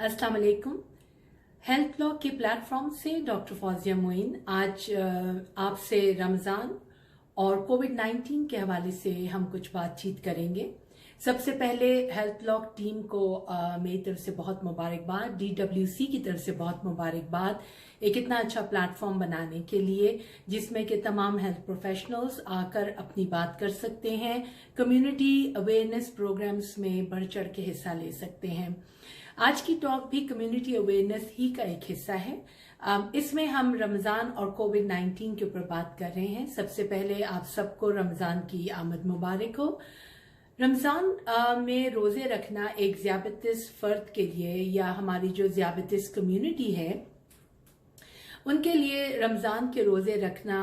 अस्सलाम वालेकुम। Health blog के प्लेटफॉर्म से डॉक्टर फौजिया मोइन आज आपसे रमज़ान और कोविड-19 के हवाले से हम कुछ बातचीत करेंगे। सबसे पहले हेल्थ ब्लॉग टीम को मेरी तरफ से बहुत मुबारकबाद, DWC की तरफ से बहुत मुबारकबाद एक इतना अच्छा प्लेटफॉर्म बनाने के लिए जिसमें कि तमाम हेल्थ प्रोफेशनल्स आकर अपनी बात कर सकते हैं, कम्युनिटी अवेयरनेस प्रोग्राम्स में बढ़ चढ़ के हिस्सा ले सकते हैं। आज की टॉक भी कम्युनिटी अवेयरनेस ही का एक हिस्सा है। इसमें हम रमज़ान और कोविड-19 के ऊपर बात कर रहे हैं। सबसे पहले आप सबको रमज़ान की आमद मुबारक हो। रमज़ान में रोज़े रखना एक ज़ियाबतिस फ़र्द के लिए या हमारी जो ज़ियाबतिस कम्युनिटी है उनके लिए रमज़ान के रोज़े रखना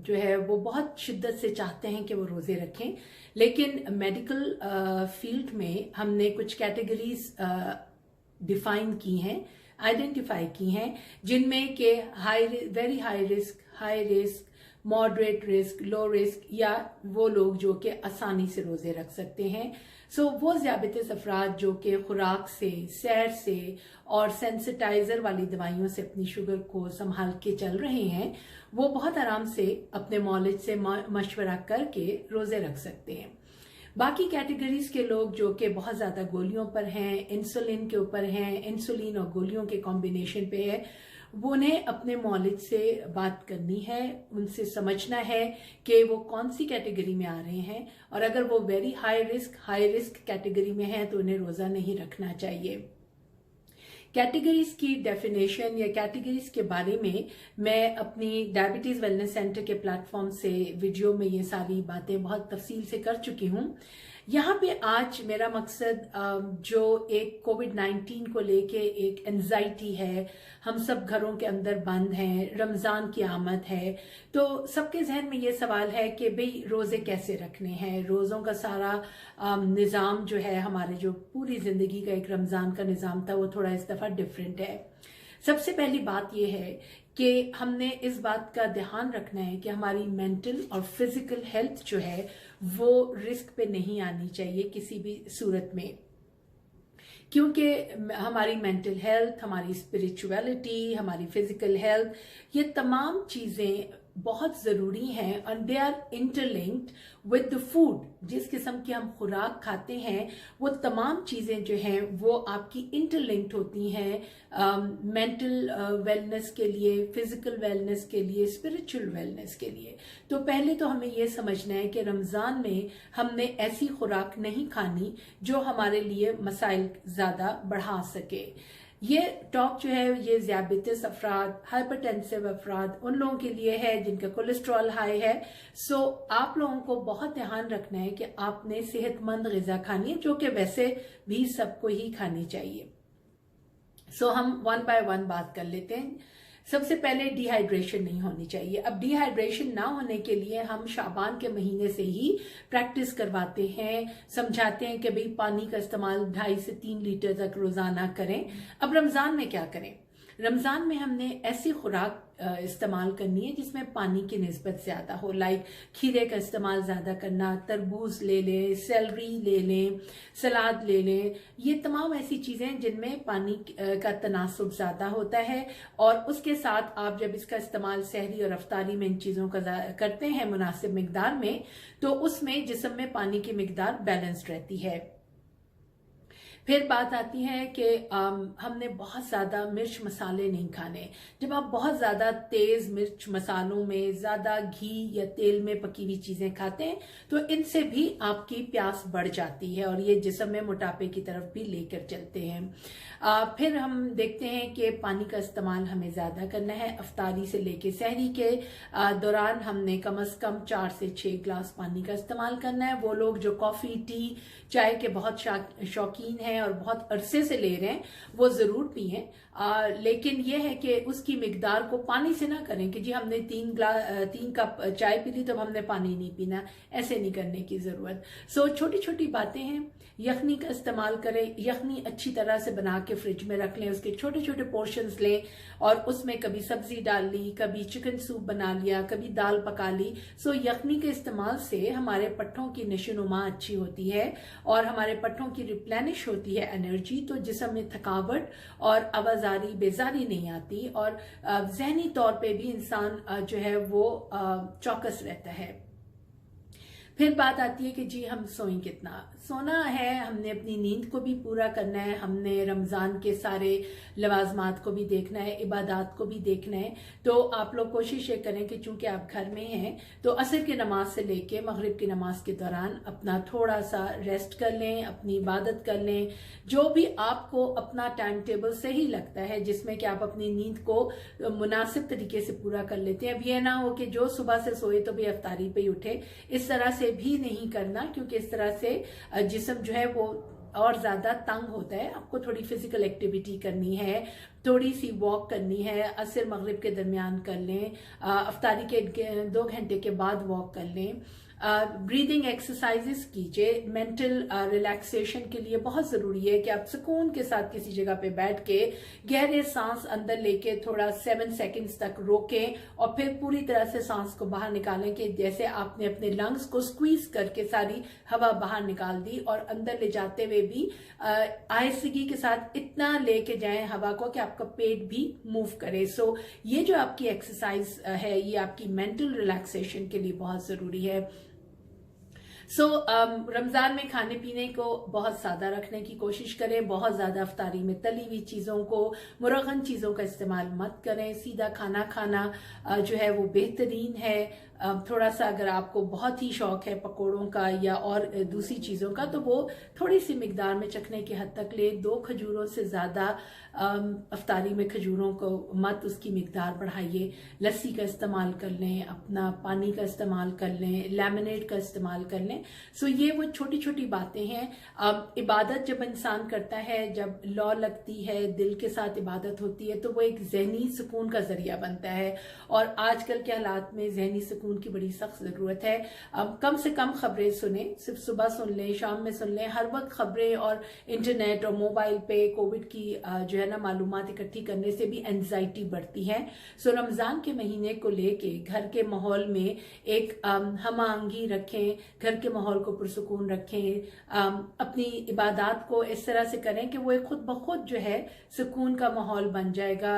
जो है वो बहुत शिद्दत से चाहते हैं कि वो रोज़े रखें, लेकिन मेडिकल फील्ड में हमने कुछ कैटेगरीज डिफाइन की हैं, आइडेंटिफाई की हैं, जिनमें के very high risk, moderate risk, low risk या वो लोग जो कि आसानी से रोजे रख सकते हैं। सो वो ज़ियाबतिस अफराद जो कि खुराक से, सैर से और सेंसिटाइजर वाली दवाइयों से अपनी शुगर को संभाल के चल रहे हैं, वो बहुत आराम से अपने मौलिद से मशवरा करके रोजे रख सकते हैं। बाकी कैटेगरीज के लोग जो कि बहुत ज्यादा गोलियों पर हैं, इंसुलिन के ऊपर हैं, इंसुलिन और गोलियों के कॉम्बिनेशन पे है, वो उन्हें अपने मौलिद से बात करनी है, उनसे समझना है कि वो कौन सी कैटेगरी में आ रहे हैं, और अगर वो वेरी हाई रिस्क कैटेगरी में है तो उन्हें रोजा नहीं रखना चाहिए। कैटेगरीज की डेफिनेशन या कैटेगरीज के बारे में मैं अपनी डायबिटीज वेलनेस सेंटर के प्लेटफॉर्म से वीडियो में ये सारी बातें बहुत तफसील से कर चुकी हूँ। यहाँ पे आज मेरा मकसद जो एक कोविड-19 को लेके एक एंजाइटी है, हम सब घरों के अंदर बंद हैं, रमज़ान की आमद है, तो सबके जहन में ये सवाल है कि भाई रोज़े कैसे रखने हैं। रोज़ों का सारा निज़ाम जो है, हमारे जो पूरी ज़िंदगी का एक रमज़ान का निज़ाम था, वो थोड़ा इस दफ़ा डिफरेंट है। सबसे पहली बात यह है कि हमने इस बात का ध्यान रखना है कि हमारी मेंटल और फिजिकल हेल्थ जो है वो रिस्क पे नहीं आनी चाहिए किसी भी सूरत में, क्योंकि हमारी मेंटल हेल्थ, हमारी स्पिरिचुअलिटी, हमारी फिजिकल हेल्थ, ये तमाम चीजें बहुत जरूरी हैं और they are interlinked with the food. जिस किस्म की हम खुराक खाते हैं वो तमाम चीजें जो हैं वो आपकी इंटरलिंक्ड होती हैं मेंटल वेलनेस के लिए, फिजिकल वेलनेस के लिए, स्पिरिचुअल वेलनेस के लिए। तो पहले तो हमें ये समझना है कि रमजान में हमने ऐसी खुराक नहीं खानी जो हमारे लिए मसाइल ज्यादा बढ़ा सके। ये टॉक जो है ये ज़ियाबतिस अफराद, हाइपरटेंसिव अफराद, उन लोगों के लिए है जिनका कोलेस्ट्रॉल हाई है। सो आप लोगों को बहुत ध्यान रखना है कि आपने सेहतमंद ग़िज़ा खानी है, जो कि वैसे भी सबको ही खानी चाहिए। सो हम वन बाय वन बात कर लेते हैं। सबसे पहले डिहाइड्रेशन नहीं होनी चाहिए। अब डिहाइड्रेशन ना होने के लिए हम शाबान के महीने से ही प्रैक्टिस करवाते हैं, समझाते हैं कि भाई पानी का इस्तेमाल 2.5 से 3 लीटर तक रोजाना करें। अब रमजान में क्या करें? रमजान में हमने ऐसी खुराक इस्तेमाल करनी है जिसमें पानी की निस्बत ज्यादा हो, लाइक खीरे का इस्तेमाल ज्यादा करना, तरबूज ले लें, सेलरी ले लें, सलाद ले लें। ये तमाम ऐसी चीजें जिनमें पानी का तनासुब ज्यादा होता है, और उसके साथ आप जब इसका इस्तेमाल सहरी और अफ्तारी में इन चीजों का करते हैं मुनासिब मिकदार में, तो उसमें जिस्म में पानी की मिकदार बैलेंस्ड रहती है। फिर बात आती है कि हमने बहुत ज़्यादा मिर्च मसाले नहीं खाने। जब आप बहुत ज़्यादा तेज़ मिर्च मसालों में, ज़्यादा घी या तेल में पकी हुई चीज़ें खाते हैं तो इनसे भी आपकी प्यास बढ़ जाती है और ये जिस्म में मोटापे की तरफ भी लेकर चलते हैं। फिर हम देखते हैं कि पानी का इस्तेमाल हमें ज़्यादा करना है। अफ्तारी से लेके सहरी के दौरान हमने कम से कम 4 से 6 गिलास पानी का इस्तेमाल करना है। वो लोग जो कॉफ़ी, टी, चाय के बहुत शौकीन हैं और बहुत अरसे से ले रहे हैं वो जरूर पिएं, लेकिन यह है कि उसकी मिकदार को पानी से ना करें कि जी हमने 3 कप चाय पी ली तो हमने पानी नहीं पीना, ऐसे नहीं करने की जरूरत। सो छोटी छोटी बातें हैं। यखनी का इस्तेमाल करें, यखनी अच्छी तरह से बना के फ्रिज में रख लें, उसके छोटे छोटे पोर्शंस लें और उसमें कभी सब्जी डाल ली, कभी चिकन सूप बना लिया, कभी दाल पका ली। सो यखनी के इस्तेमाल से हमारे पट्टों की नशोनुमा अच्छी होती है और हमारे पट्टों की रिप्लेनिश होती होती है एनर्जी, तो जिस्म में थकावट और आवाजारी बेजारी नहीं आती, और जहनी तौर पे भी इंसान जो है वो चौकस रहता है। फिर बात आती है कि जी हम सोएं कितना। सोना है, हमने अपनी नींद को भी पूरा करना है, हमने रमज़ान के सारे लवाजमात को भी देखना है, इबादात को भी देखना है। तो आप लोग कोशिश ये करें कि चूंकि आप घर में हैं तो असर की नमाज से लेके मगरिब की नमाज के दौरान अपना थोड़ा सा रेस्ट कर लें, अपनी इबादत कर लें, जो भी आपको अपना टाइम टेबल सही लगता है जिसमें कि आप अपनी नींद को मुनासिब तरीके से पूरा कर लेते हैं। अब यह ना हो कि जो सुबह से सोए तो भी अफ्तारी पे ही उठे, इस तरह से भी नहीं करना, क्योंकि इस तरह से जिस्म जो है वो और ज्यादा तंग होता है। आपको थोड़ी फिजिकल एक्टिविटी करनी है, थोड़ी सी वॉक करनी है, असर मगरिब के दरमियान कर लें, अफ्तारी के 2 घंटे के बाद वॉक कर लें। ब्रीदिंग एक्सरसाइजेस कीजिए। मेंटल रिलैक्सेशन के लिए बहुत ज़रूरी है कि आप सुकून के साथ किसी जगह पे बैठ के गहरे सांस अंदर लेके थोड़ा 7 सेकंड्स तक रोकें और फिर पूरी तरह से सांस को बाहर निकालें, कि जैसे आपने अपने लंग्स को स्क्वीज करके सारी हवा बाहर निकाल दी, और अंदर ले जाते हुए भी आहिस्तगी के साथ इतना लेके जाएं हवा को कि आपका पेट भी मूव करे। सो ये जो आपकी एक्सरसाइज है ये आपकी मेंटल रिलैक्सेशन के लिए बहुत ज़रूरी है। रमजान में खाने पीने को बहुत सादा रखने की कोशिश करें। बहुत ज्यादा अफ्तारी में तली हुई चीजों को, मुरगन चीजों का इस्तेमाल मत करें। सीधा खाना खाना जो है वो बेहतरीन है। थोड़ा सा अगर आपको बहुत ही शौक है पकोड़ों का या और दूसरी चीजों का, तो वो थोड़ी सी मिकदार में चखने की हद तक ले। 2 खजूरों से ज्यादा अफ्तारी में खजूरों को मत उसकी मिकदार बढ़ाइए। लस्सी का इस्तेमाल कर लें, अपना पानी का इस्तेमाल कर लें, लेमनेड का इस्तेमाल कर लें। सो ये वो छोटी छोटी बातें हैं। इबादत जब इंसान करता है, जब लौ लगती है, दिल के साथ इबादत होती है, तो वो एक जहनी सुकून का जरिया बनता है। और आजकल के हालात में जहनी सुकून की बड़ी सख्त जरूरत है। कम से कम खबरें सुने, सिर्फ सुबह सुन लें, शाम में सुन लें। हर वक्त खबरें और इंटरनेट और मोबाइल पे कोविड की जो है ना मालूमात इकट्ठी करने से भी एंजाइटी बढ़ती है। सो रमजान के महीने को लेके घर के माहौल में एक हम आहंगी रखें, घर के माहौल को पुरसुकून रखें, अपनी इबादात को इस तरह से करें कि वो एक खुद ब खुद जो है सुकून का माहौल बन जाएगा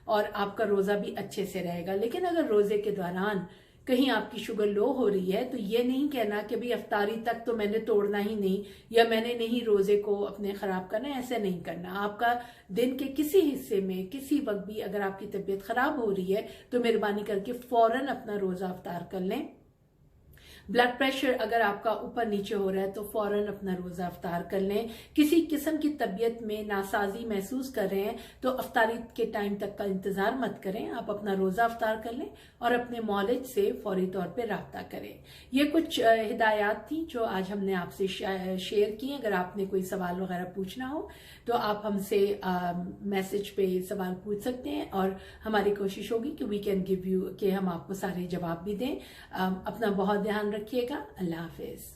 और आपका रोजा भी अच्छे से रहेगा। लेकिन अगर रोजे के दौरान कहीं आपकी शुगर लो हो रही है तो ये नहीं कहना कि भाई अफ्तारी तक तो मैंने तोड़ना ही नहीं या मैंने नहीं रोजे को अपने खराब करना, ऐसा नहीं करना। आपका दिन के किसी हिस्से में किसी वक्त भी अगर आपकी तबीयत खराब हो रही है तो मेहरबानी करके फौरन अपना रोजा अफ्तार कर लें। ब्लड प्रेशर अगर आपका ऊपर नीचे हो रहा है तो फौरन अपना रोजा अफ्तार कर लें। किसी किस्म की तबीयत में नासाजी महसूस कर रहे हैं तो अफ्तारी के टाइम तक का इंतजार मत करें, आप अपना रोजा अफ्तार कर लें और अपने मौलिद से फौरी तौर पे राब्ता करें। ये कुछ हिदायत थी जो आज हमने आपसे शेयर की। अगर आपने कोई सवाल वगैरह पूछना हो तो आप हमसे मैसेज पे सवाल पूछ सकते हैं और हमारी कोशिश होगी कि वी कैन गिव यू, कि हम आपको सारे जवाब भी दें। अपना बहुत ध्यान रखिएगा। अल्लाह हाफिज।